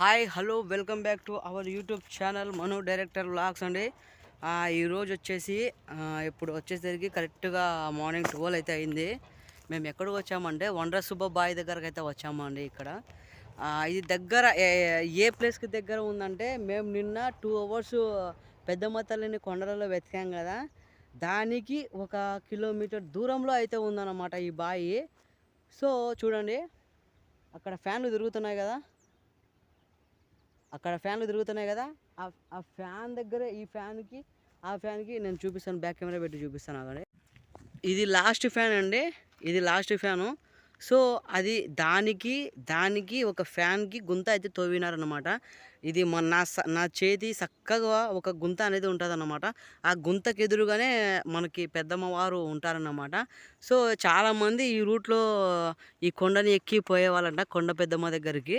Hi hello welcome back to our YouTube channel Manu director vlogs అండి. ఈరోజు వచ్చేసి ఇప్పుడు వచ్చేసరికి కరెక్ట్గా మార్నింగ్ 12 అయితే అయింది. మేము ఎక్కడికి వచ్చామంటే వండ్ర సుబ్బబాయి దగ్గరకు అయితే వచ్చామండి. ఇక్కడ ఇది దగ్గర ఏ ప్లేస్కి దగ్గర ఉందంటే మేము నిన్న 2 అవర్స్ పెద్దమ్మ తల్లిని కొండలలో వెతికాం కదా, దానికి 1 కిలోమీటర్ దూరంలో అయితే ఉందన్నమాట ఈ బాయి. సో చూడండి, అక్కడ ఫ్యాన్లు తిరుగుతున్నాయి కదా, అక్కడ ఫ్యాన్లు తిరుగుతున్నాయి కదా, ఆ ఫ్యాన్ దగ్గర ఈ ఫ్యాన్కి ఆ ఫ్యాన్కి నేను చూపిస్తాను, బ్యాక్ కెమెరా పెట్టి చూపిస్తాను. అక్కడ ఇది లాస్ట్ ఫ్యాన్ అండి, ఇది లాస్ట్ ఫ్యాను. సో అది దానికి ఒక ఫ్యాన్కి గుంత అయితే తోవినారనమాట. ఇది నా చేతి చక్కగా ఒక గుంత అనేది ఉంటుంది అన్నమాట. ఆ గుంతకు ఎదురుగానే మనకి పెద్దమ్మ వారు ఉంటారన్నమాట. సో చాలామంది ఈ రూట్లో ఈ కొండని ఎక్కి పోయేవాళ్ళంట కొండ పెద్దమ్మ దగ్గరికి.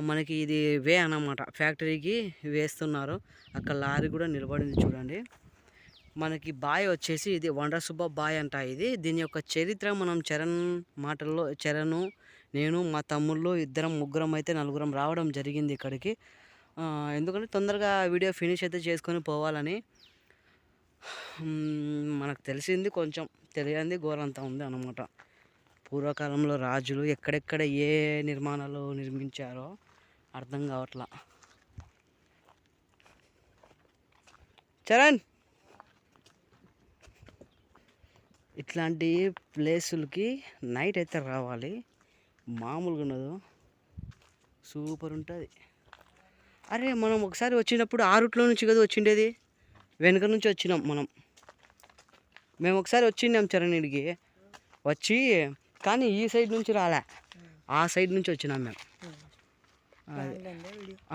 మనకి ఇది వే అన్నమాట, ఫ్యాక్టరీకి వేస్తున్నారు. అక్కడ లారీ కూడా నిలబడింది చూడండి. మనకి బాయ్ వచ్చేసి ఇది వండ్ర సుబ్బ బాయ్ అంట. దీని యొక్క చరిత్ర మనం మాటల్లో చరణు, నేను, మా తమ్ముళ్ళు ఇద్దరం ముగ్గురం అయితే నలుగురం రావడం జరిగింది ఇక్కడికి. ఎందుకంటే తొందరగా వీడియో ఫినిష్ అయితే చేసుకొని పోవాలని. మనకు తెలిసింది కొంచెం, తెలియంది ఘోరంతా ఉంది అన్నమాట. పూర్వకాలంలో రాజులు ఎక్కడెక్కడ ఏ నిర్మాణాలు నిర్మించారో అర్థం కావట్లా. చరణ్, ఇట్లాంటి ప్లేసులకి నైట్ అయితే రావాలి, మామూలుగా ఉండదు, సూపర్ ఉంటుంది. అరే మనం ఒకసారి వచ్చినప్పుడు ఆ రూట్లో నుంచి కదా వచ్చిండేది, వెనుక నుంచి వచ్చినాం మేము ఒకసారి వచ్చినాం చరణ్కి వచ్చి, కానీ ఈ సైడ్ నుంచి రాలే, ఆ సైడ్ నుంచి వచ్చినాం మేము.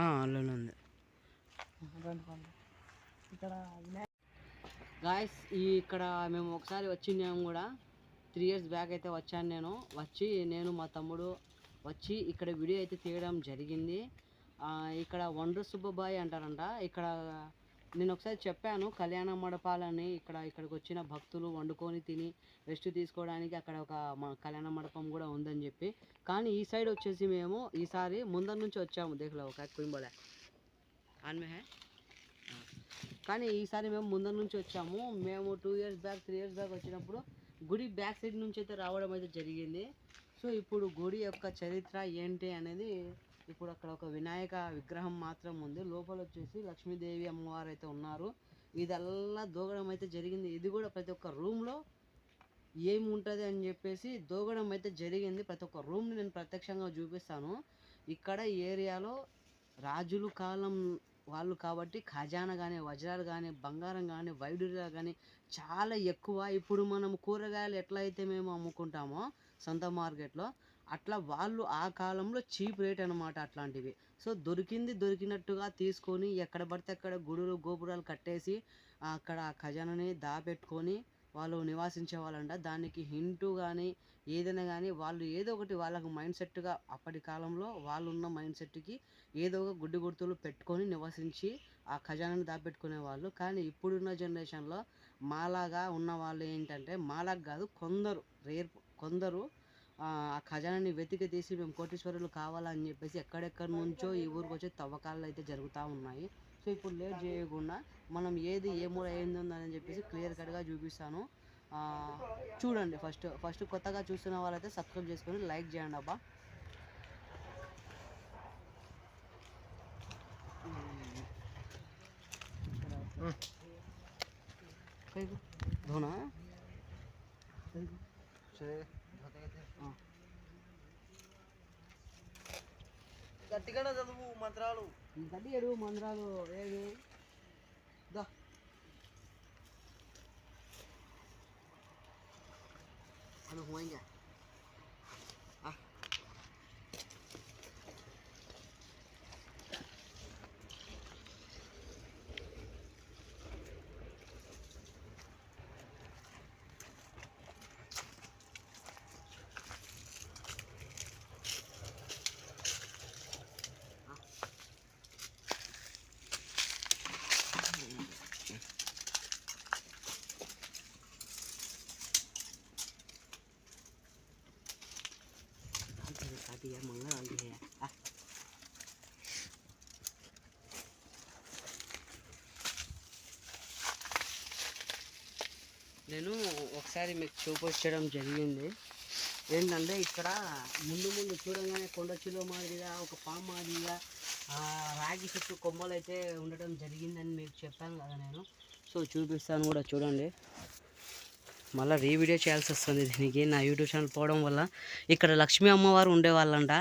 అందులోనే ఉంది. గాయస్ ఇక్కడ మేము ఒకసారి వచ్చినాము కూడా, 3 years బ్యాక్ అయితే వచ్చాను నేను మా తమ్ముడు వచ్చి ఇక్కడ వీడియో అయితే తీయడం జరిగింది. ఇక్కడ వండ్ర సుబ్బబాయి అంటారంట. ఇక్కడ నేను ఒకసారి చెప్పాను, కళ్యాణ మండపాలని ఇక్కడికి వచ్చిన భక్తులు వండుకొని తిని రెస్ట్ తీసుకోవడానికి అక్కడ ఒక కళ్యాణ మండపం కూడా ఉందని చెప్పి. కానీ ఈ సైడ్ వచ్చేసి మేము ఈసారి ముందర నుంచి వచ్చాము, దేఖలో ఒక కుయింబోలే ఆన్మే హై. కానీ ఈసారి మేము ముందర నుంచి వచ్చాము. మేము 2 years బ్యాక్ 3 years బ్యాక్ వచ్చినప్పుడు గుడి బ్యాక్ సైడ్ నుంచి అయితే రావడం అయితే జరిగింది. సో ఇప్పుడు గుడి యొక్క చరిత్ర ఏంటి అనేది, ఇప్పుడు అక్కడ ఒక వినాయక విగ్రహం మాత్రం ఉంది, లోపల వచ్చేసి లక్ష్మీదేవి అమ్మవారు అయితే ఉన్నారు. ఇదల్లా దూగడం అయితే జరిగింది. ఇది కూడా ప్రతి ఒక్క రూమ్లో ఏమి ఉంటుంది అని చెప్పేసి దూగడం అయితే జరిగింది. ప్రతి ఒక్క రూమ్ని నేను ప్రత్యక్షంగా చూపిస్తాను. ఇక్కడ ఏరియాలో రాజుల కాలం వాళ్ళు కాబట్టి ఖజానా కానీ, వజ్రాలు కానీ, బంగారం కానీ, వైడూర్యాలు కానీ చాలా ఎక్కువ. ఇప్పుడు మనం కూరగాయలు ఎట్లా అయితే మేము అమ్ముకుంటామో సొంత మార్కెట్లో, అట్లా వాళ్ళు ఆ కాలంలో చీప్ రేట్ అనమాట అట్లాంటివి. సో దొరికినట్టుగా తీసుకొని ఎక్కడ పడితే అక్కడ గుడులు గోపురాలు కట్టేసి అక్కడ ఖజానాని దాపెట్టుకొని వాళ్ళు నివాసించే వాళ్ళంట. దానికి హింటూ కానీ ఏదైనా కానీ వాళ్ళు ఏదో ఒకటి వాళ్ళకు మైండ్ సెట్గా, అప్పటి కాలంలో వాళ్ళు ఉన్న మైండ్ సెట్కి ఏదో ఒక గుడ్డి గుర్తులు పెట్టుకొని నివసించి ఆ ఖజానాని దాపెట్టుకునే వాళ్ళు. కానీ ఇప్పుడున్న జనరేషన్లో మాలాగా ఉన్న వాళ్ళు ఏంటంటే, మాలాగా కాదు, కొందరు ఆ ఖజానాని వెతికి తీసి మేము కోటీశ్వరులు కావాలని చెప్పేసి ఎక్కడెక్కడి నుంచో ఈ ఊరికి వచ్చే తవ్వకాలు అయితే జరుగుతూ ఉన్నాయి. సో ఇప్పుడు లేట్ చేయకుండా మనం ఏది ఏ మూల ఏంది అని చెప్పేసి క్లియర్ కట్గా చూపిస్తాను. చూడండి. ఫస్ట్ కొత్తగా చూస్తున్న వాళ్ళైతే సబ్స్క్రైబ్ చేసుకొని లైక్ చేయండి అబ్బా. ధోనా గట్టిగా చదువు మంత్రాలు, గట్టి ఎడుగు మంత్రాలు ఏవి దా. హోయింగా నేను ఒకసారి మీకు చూపించడం జరిగింది. ఏంటంటే ఇక్కడ ముందు చూడగానే కొండ చిలువ మాదిరిగా ఒక పాము మాదిరిగా రాగి చెట్టు కొమ్మలు అయితే ఉండటం జరిగిందని మీకు చెప్పాను కదా నేను. సో చూపిస్తాను కూడా చూడండి. మళ్ళీ రీవీడియో చేయాల్సి వస్తుంది దీనికి, నా యూట్యూబ్ ఛానల్ పోవడం వల్ల. ఇక్కడ లక్ష్మీ అమ్మవారు ఉండేవాళ్ళంట.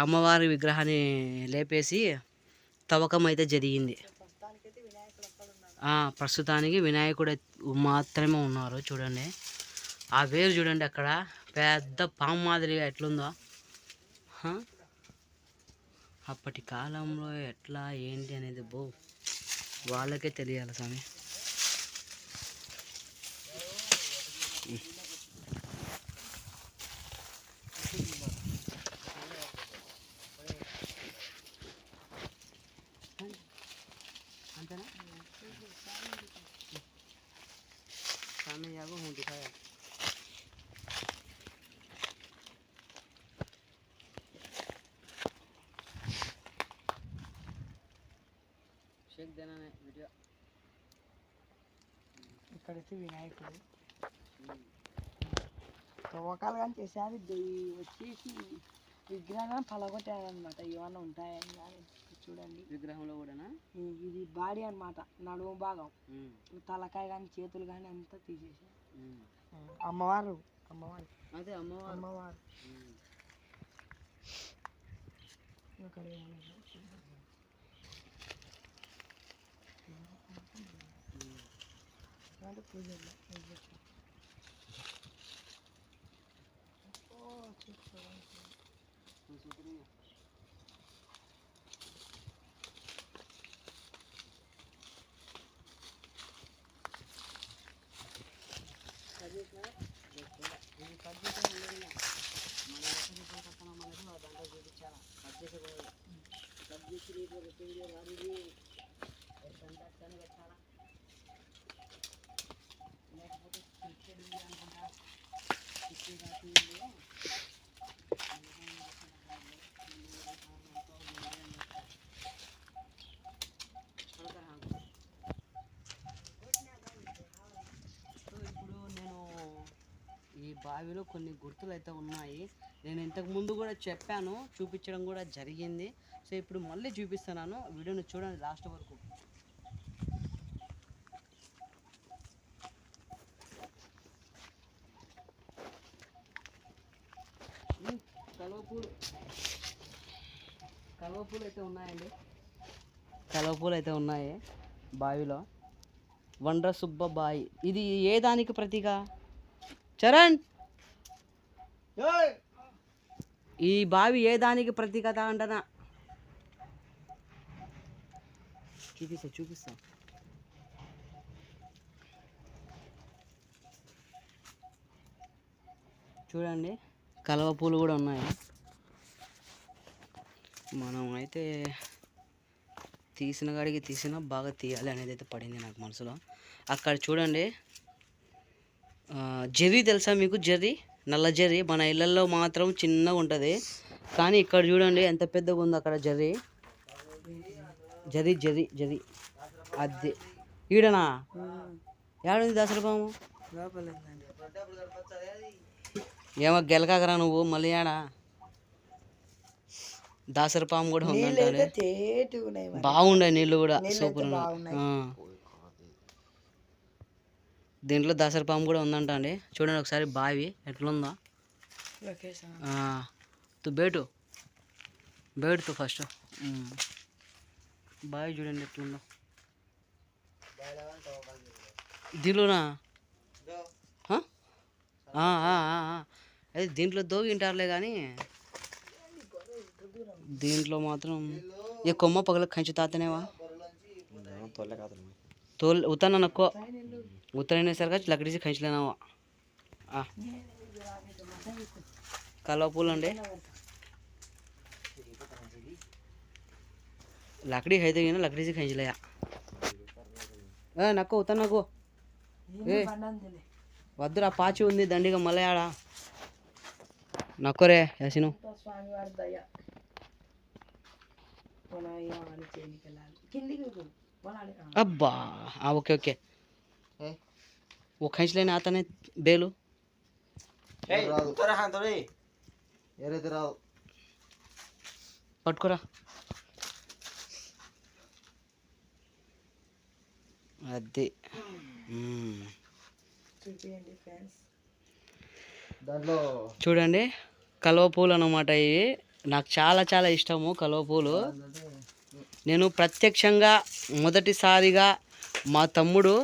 అమ్మవారి విగ్రహాన్ని లేపేసి తవ్వకం అయితే జరిగింది. ప్రస్తుతానికి వినాయకుడు మాత్రమే ఉన్నారు. చూడండి ఆ వేరు చూడండి, అక్కడ పెద్ద పాము మాదిరిగా ఎట్లుందో. అప్పటి కాలంలో ఎట్లా ఏంటి అనేది వాళ్ళకే తెలియాలి స్వామి. అంతేనా స్వామి యాగో హూ దిఖాయా. షేక్ దేనానే వీడియో. ఇక్కడైతే వినాయకుడు తవ్వకాలు కానీ చేసేది వచ్చేసి విగ్రహం పలగొట్టారనమాట. ఏమన్నా ఉంటాయని కానీ చూడండి విగ్రహంలో కూడా ఇది బాడీ అనమాట, నడుము భాగం, తలకాయ కానీ చేతులు కానీ అంతా తీసేసి అమ్మవారు అదే అమ్మవారు ఇక్కడ పూజలు ఈ బావిలో కొన్ని గుర్తులు అయితే ఉన్నాయి. నేను ఇంతకు ముందు కూడా చెప్పాను, చూపించడం కూడా జరిగింది. సో ఇప్పుడు మళ్ళీ చూపిస్తున్నాను, వీడియోని చూడండి లాస్ట్ వరకు. కలువపూలు అయితే ఉన్నాయండి, కలువపూలు అయితే ఉన్నాయి బావిలో. వండ్ర సుబ్బబాయి, ఇది ఏ దానికి ప్రతీక చరణ్? ఈ బావి ఏ దానికి ప్రతీకత అంటనా? చూపిస్తా చూడండి, కలువ పూలు కూడా ఉన్నాయి. మనం అయితే తీసిన కాడికి బాగా తీయాలి అనేది అయితే పడింది నాకు మనసులో. అక్కడ చూడండి, జర్రీ తెలుసా మీకు? జర్రీ, నల్ల జర్రీ మన ఇళ్ళల్లో మాత్రం చిన్నగా ఉంటుంది, కానీ ఇక్కడ చూడండి ఎంత పెద్దగా ఉంది అక్కడ జర్రీ. జర్రీ అది ఈడనా? ఏడుంది దసరపాము? ఏమో గెలకాకరా నువ్వు మళ్ళీ ఆడా. దాసరపాము కూడా ఉందంటే బాగుండే, నీళ్ళు కూడా సూపర్. దీంట్లో దాసరపాము కూడా ఉందంట అండి. చూడండి ఒకసారి బావి ఎట్లుందో. బేటు ఫస్ట్ బావి చూడండి ఎట్లుందో. దీంట్లోనా? అదే దీంట్లో దోగింటారులే, కానీ దీంట్లో మాత్రం ఏ కొమ్మ పగల కంచి తాతనేవా తోల్ ఉత్తన నక్కో ఉత్తరైన సరిగా లక్కడిసి కంచలేనావా. కలువ పూలు అండి, లकड़ी है तो ना लकड़ी से खींच लिया నక్కో ఉత్తర నక్కో. వద్దురా పాచి ఉంది దండిగా మలయాడ నక్కోరే యాసిను. అబ్బా ఓకే ఓకే वो खींच लेना आता नहीं बेलू పట్టుకోరా అది దాంట్లో చూడండి కలువ పూలు అన్నమాట ఇవి నాకు చాలా చాలా ఇష్టము కలువ పూలు నేను ప్రత్యక్షంగా మొదటిసారిగా మా తమ్ముడు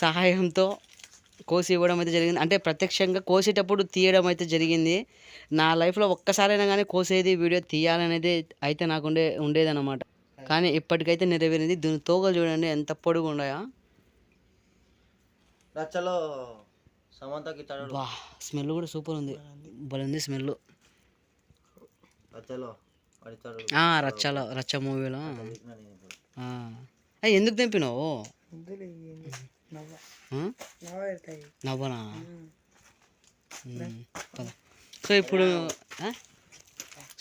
సహాయంతో కోసి ఇవ్వడం అయితే జరిగింది అంటే ప్రత్యక్షంగా కోసేటప్పుడు తీయడం అయితే జరిగింది నా లైఫ్లో ఒక్కసారైనా కానీ కోసేది వీడియో తీయాలనేది అయితే నాకు ఉండేదన్నమాట కానీ ఇప్పటికైతే నెరవేరింది దీని తోకలు చూడండి ఎంత పొడుగు ఉన్నాయా రచ్చలో సమంతకి వా స్మెల్ కూడా సూపర్ ఉంది బాగుంది స్మెల్ రచ్చలో రచ్చ మూవీలో ఎందుకు తెంపినావు నవ్వనా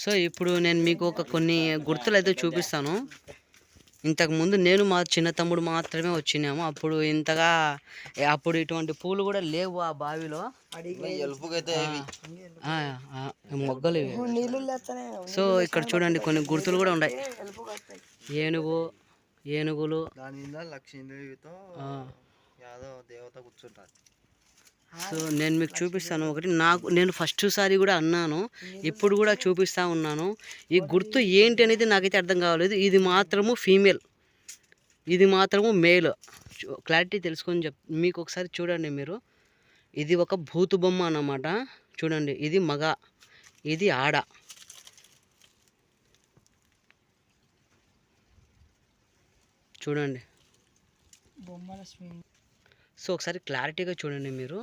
సో ఇప్పుడు నేను మీకు కొన్ని గుర్తులు అయితే చూపిస్తాను ఇంతకుముందు నేను మా చిన్న తమ్ముడు మాత్రమే వచ్చినాము అప్పుడు ఇటువంటి పూలు కూడా లేవు ఆ బావిలో మొగ్గలు ఇవి సో ఇక్కడ చూడండి కొన్ని గుర్తులు కూడా ఉన్నాయి ఏనుగులు లక్ష్మీదేవితో దేవత కూర్చుంటారు సో నేను మీకు చూపిస్తాను ఒకటి నేను ఫస్ట్ సారి కూడా అన్నాను ఇప్పుడు కూడా చూపిస్తా ఉన్నాను ఈ గుర్తు ఏంటి అనేది నాకైతే అర్థం కావలేదు ఇది మాత్రము ఫీమేల్ ఇది మాత్రము మేల్ క్లారిటీ తెలుసుకొని మీకు ఒకసారి చూడండి మీరు ఇది ఒక భూతు బొమ్మ అన్నమాట చూడండి ఇది మగ ఇది ఆడ చూడండి సో ఒకసారి క్లారిటీగా చూడండి మీరు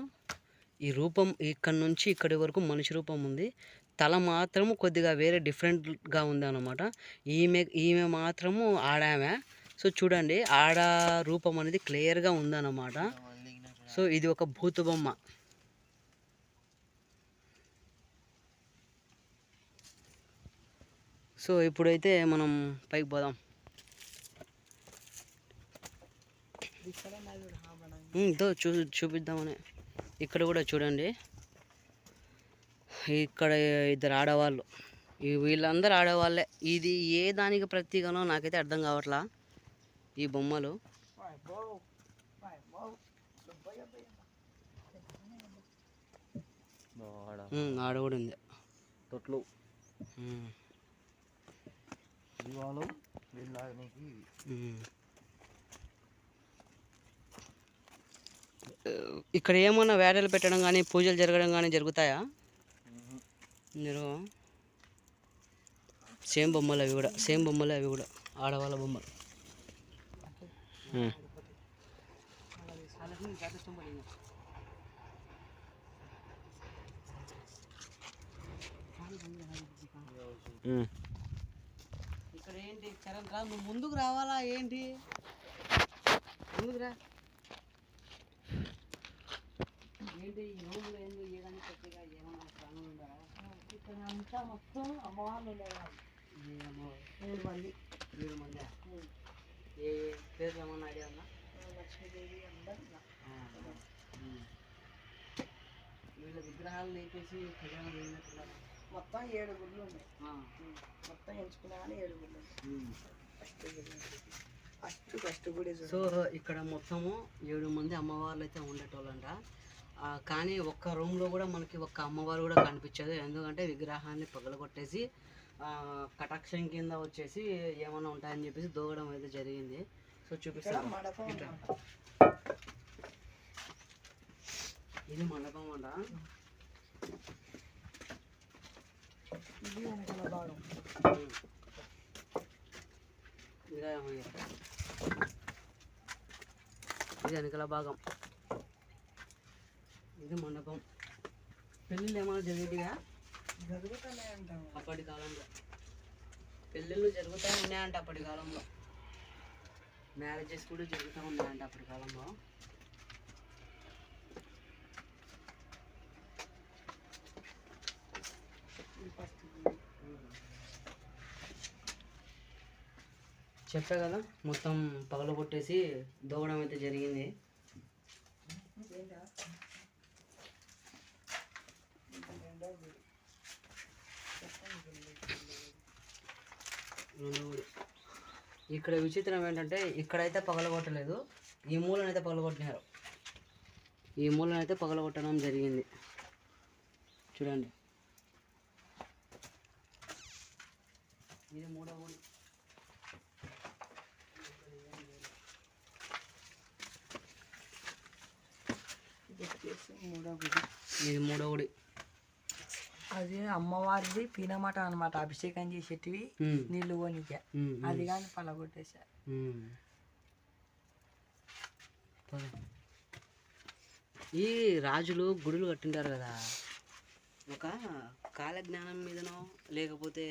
ఈ రూపం ఇక్కడ నుంచి ఇక్కడి వరకు మనిషి రూపం ఉంది తల మాత్రము కొద్దిగా వేరే డిఫరెంట్గా ఉంది అన్నమాట ఈమె మాత్రము ఆడామె సో చూడండి ఆడ రూపం అనేది క్లియర్గా ఉందన్నమాట సో ఇది ఒక భూత బొమ్మ సో ఇప్పుడైతే మనం పైకి పోదాం చూపిద్దామని ఇక్కడ కూడా చూడండి ఇక్కడ ఇద్దరు ఆడవాళ్ళు వీళ్ళందరూ ఆడవాళ్ళే ఇది ఏ దానికి ప్రతీకనో నాకైతే అర్థం కావట్లా ఈ బొమ్మలు ఆడ కూడా ఉంది తొట్లు ఇక్కడ ఏమన్నా వేటలు పెట్టడం కానీ పూజలు జరగడం కానీ జరుగుతాయా మీరు సేమ్ బొమ్మలు అవి కూడా ఆడవాళ్ళ బొమ్మలు ఇక్కడ ఏంటి చరణ్ రా నువ్వు ముందుకు రావాలా ఏంటి ముందుకు రా ఏంటి ఈ రూమ్లో ఏంటి ఏదైనా కొద్దిగా ఏమన్నా ప్రాణులు ఉండాలా ఇక్కడ అంతా మొత్తం అమ్మవాళ్ళు ఉండేవాళ్ళు 7 మంది ఏ పేర్లు ఏమన్నా ఐడియా ఉందా లక్ష్మీదేవి అందరూ వీళ్ళ విగ్రహాలు లేపేసి కళ్యాణం చేసినట్టున్నారు మొత్తం 7 గుళ్ళు ఉన్నాయి మొత్తం ఎంచుకున్నా కానీ 7 గుళ్ళు సో ఇక్కడ మొత్తము 7 మంది అమ్మవార్లు అయితే ఉండేటోళ్ళంట కానీ ఒక్క రూమ్లో కూడా మనకి ఒక్క అమ్మవారు కూడా కనిపించదు ఎందుకంటే విగ్రహాన్ని పగలగొట్టేసి కటాక్షం కింద వచ్చేసి ఏమైనా ఉంటాయని చెప్పేసి దూగడం అయితే జరిగింది సో చూపిస్తాను ఇది మండపం అంట ఇది వెనకాల భాగం ఇది మండపం పెళ్ళిళ్ళు ఏమైనా జరిగేటిగా జరుగుతున్నాయంట అప్పటి కాలంలో పెళ్ళిళ్ళు జరుగుతూ ఉన్నాయంట అప్పటి కాలంలో మ్యారేజెస్ కూడా జరుగుతూ ఉన్నాయంట అప్పటి కాలంలో చెప్పా కదా మొత్తం పగలగొట్టేసి దోవడం అయితే జరిగింది. ఇక్కడ విచిత్రం ఏంటంటే ఇక్కడైతే పగలగొట్టలేదు, ఈ మూలనైతే పగలగొట్టినారు. ఈ మూలనైతే పగలగొట్టడం జరిగింది. చూడండి, ఇది మూడో గుడి. ఇది మూడో గుడి. అది అమ్మవారిది పీనమాట అనమాట, అభిషేకం చేసేటివి నీళ్లు పోనీకే. అది కానీ పలగొట్టేశారు. ఈ రాజులు గుడులు కట్టింటారు కదా, ఒక కాలజ్ఞానం మీదనో లేకపోతే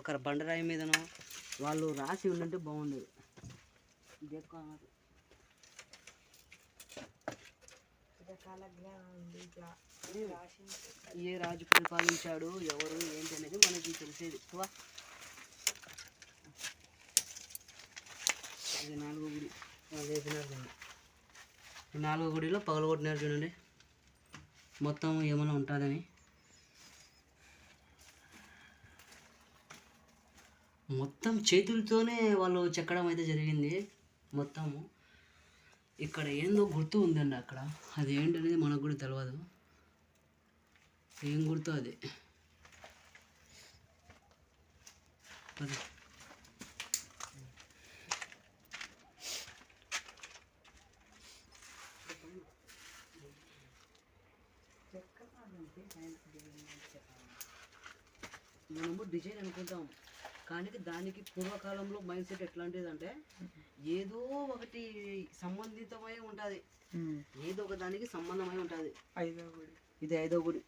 ఒక బండరాయి మీదనో వాళ్ళు రాసి ఉండంటే బాగుండేది. ఏ రాజు పరిపాలించాడు, ఎవరు ఏంటి అనేది మనకి తెలిసేది ఎక్కువ. ఇది నాలుగో గుడి. ఈ నాలుగో గుడిలో పగలగొట్టినారు చూడండి, మొత్తం ఏమైనా ఉంటుందని. మొత్తం చేతులతోనే వాళ్ళు చెక్కడం అయితే జరిగింది మొత్తము. ఇక్కడ ఏందో గుర్తు ఉందండి అక్కడ, అది ఏంటనేది మనకు కూడా తెలియదు. ఏం గుర్తు అది. మనము డిజైన్ అనుకుంటాం, కానీ దానికి పూర్వకాలంలో మైండ్ సెట్ ఎట్లాంటిది అంటే ఏదో ఒకటి సంబంధితమై ఉంటుంది, ఏదో ఒక దానికి సంబంధమై ఉంటుంది. ఇది ఐదో గుడి.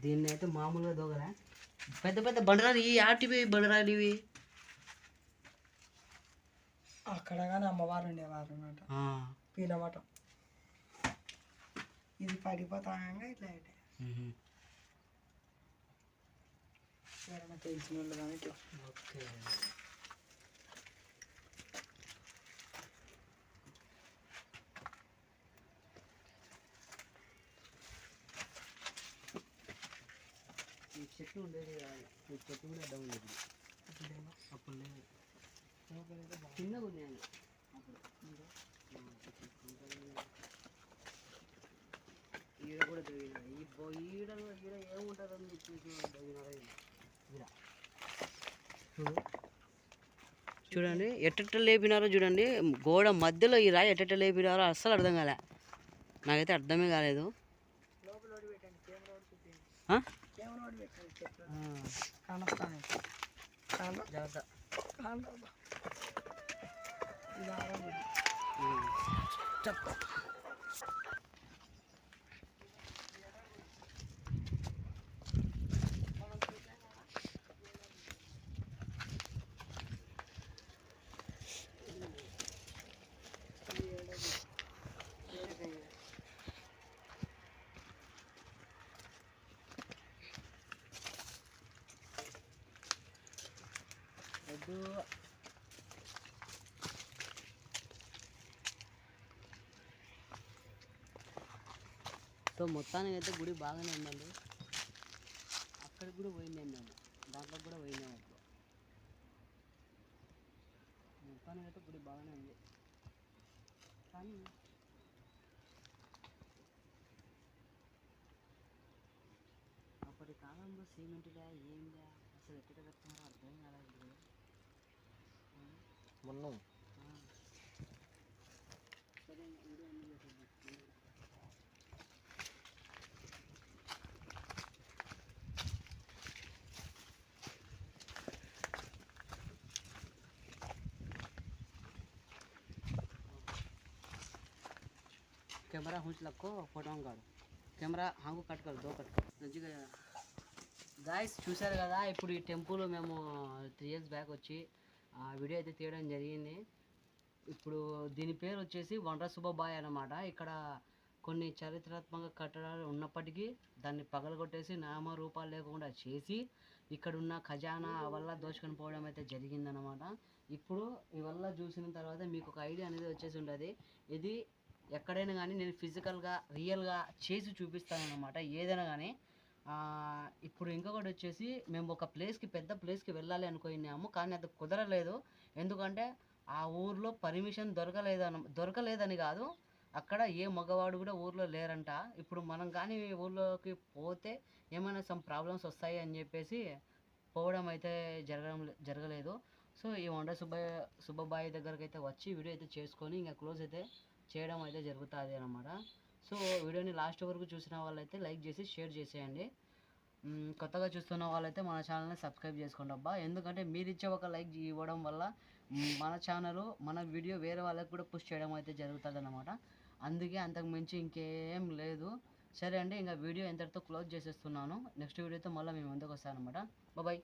దీన్ని అయితే మామూలుగా దోగలే, పెద్ద పెద్ద బండరాలు. ఈ ఆటివి బండరాలు ఇవి. అక్కడ కానీ అమ్మవారు ఉండేవారు అన్నమాట, పీనమటం. ఇది పడిపోతాగా ఇట్లా అయితే తెలిసిన వాళ్ళు కానీ ఇట్లా. ఓకే, ఈ చెట్టు ఉండేది కాదు, ఈ చెట్టు కూడా అడ్డం ఉండేది అప్పుడు లేదు, చిన్నగా ఉన్నాయండి అప్పుడు. ఈడ కూడా తగిలినాయి. ఈడలో ఈడ ఏముంటుందని చూడండి ఎట్ట లేపినారో చూడండి. గోడ మధ్యలో ఈ రాయి ఎట్ట లేపినారో అస్సలు అర్థం కాలే, నాకైతే అర్థమే కాలేదు. జాగ్రత్త. చెప్ప సో మొత్తానికి అయితే గుడి బాగానే ఉందండి. అక్కడికి కూడా పోయిందండి నేను, దాంట్లో కూడా పోయినాము అప్పుడు. మొత్తానికి అయితే గుడి బాగానే ఉంది, కానీ అప్పటి కాలంలో సిమెంట్గా ఏందా అసలు ఎక్కడ కట్టినారో అర్థం కాలేదు. మొన్న సరే వీడియో అన్ని कैमरा हुंच लक्को फोटो काడు కెమెరా హాంగు కట్టుకోవాలి దో కట్టుకోవాలి మంచిగా. గాయస్ చూసారు కదా, ఇప్పుడు ఈ టెంపుల్ మేము 3 years బ్యాక్ వచ్చి వీడియో అయితే తీయడం జరిగింది. ఇప్పుడు దీని పేరు వచ్చేసి వండ్ర సుబ్బబాయ్ అన్నమాట. ఇక్కడ కొన్ని చారిత్రాత్మక కట్టడాలు ఉన్నప్పటికీ దాన్ని పగలగొట్టేసి నామరూపాలు లేకుండా చేసి ఇక్కడున్న ఖజానా వల్ల దోచుకొని పోవడం అయితే జరిగిందనమాట. ఇప్పుడు ఇవల్ల చూసిన తర్వాత మీకు ఒక ఐడియా అనేది వచ్చేసి ఉంటుంది. ఇది ఎక్కడైనా కానీ నేను ఫిజికల్గా రియల్గా చేసి చూపిస్తానన్నమాట ఏదైనా కానీ. ఇప్పుడు ఇంకొకటి వచ్చేసి మేము ఒక ప్లేస్కి పెద్ద ప్లేస్కి వెళ్ళాలి అనుకున్నాము, కానీ అది కుదరలేదు. ఎందుకంటే ఆ ఊర్లో పర్మిషన్ దొరకలేదని కాదు, అక్కడ ఏ మగవాడు కూడా ఊర్లో లేరంట. ఇప్పుడు మనం కానీ ఊర్లోకి పోతే ఏమైనా సమ్ ప్రాబ్లమ్స్ వస్తాయి అని చెప్పేసి పోవడం అయితే జరగలేదు. సో ఈ వండ సుబ్బబాయి దగ్గరికి అయితే వచ్చి వీడియో అయితే చేసుకొని ఇంకా క్లోజ్ అయితే చేయడం అయితే జరుగుతుంది అన్నమాట. సో వీడియోని లాస్ట్ వరకు చూసిన వాళ్ళైతే లైక్ చేసి షేర్ చేసేయండి. కొత్తగా చూస్తున్న వాళ్ళైతే మన ఛానల్ని సబ్స్క్రైబ్ చేసుకోండి అబ్బా. ఎందుకంటే మీరు ఇచ్చే ఒక లైక్ ఇవ్వడం వల్ల మన ఛానల్ మన వీడియో వేరే వాళ్ళకి కూడా పుష్ చేయడం అయితే జరుగుతుంది అన్నమాట. అందుకే అంతకు మించి ఇంకేం లేదు. సరే అండి, ఇంకా వీడియో ఎంతటితో క్లోజ్ చేసేస్తున్నాను. నెక్స్ట్ వీడియోతో మళ్ళీ మేము ముందుకు వస్తాను అనమాట. బాయ్.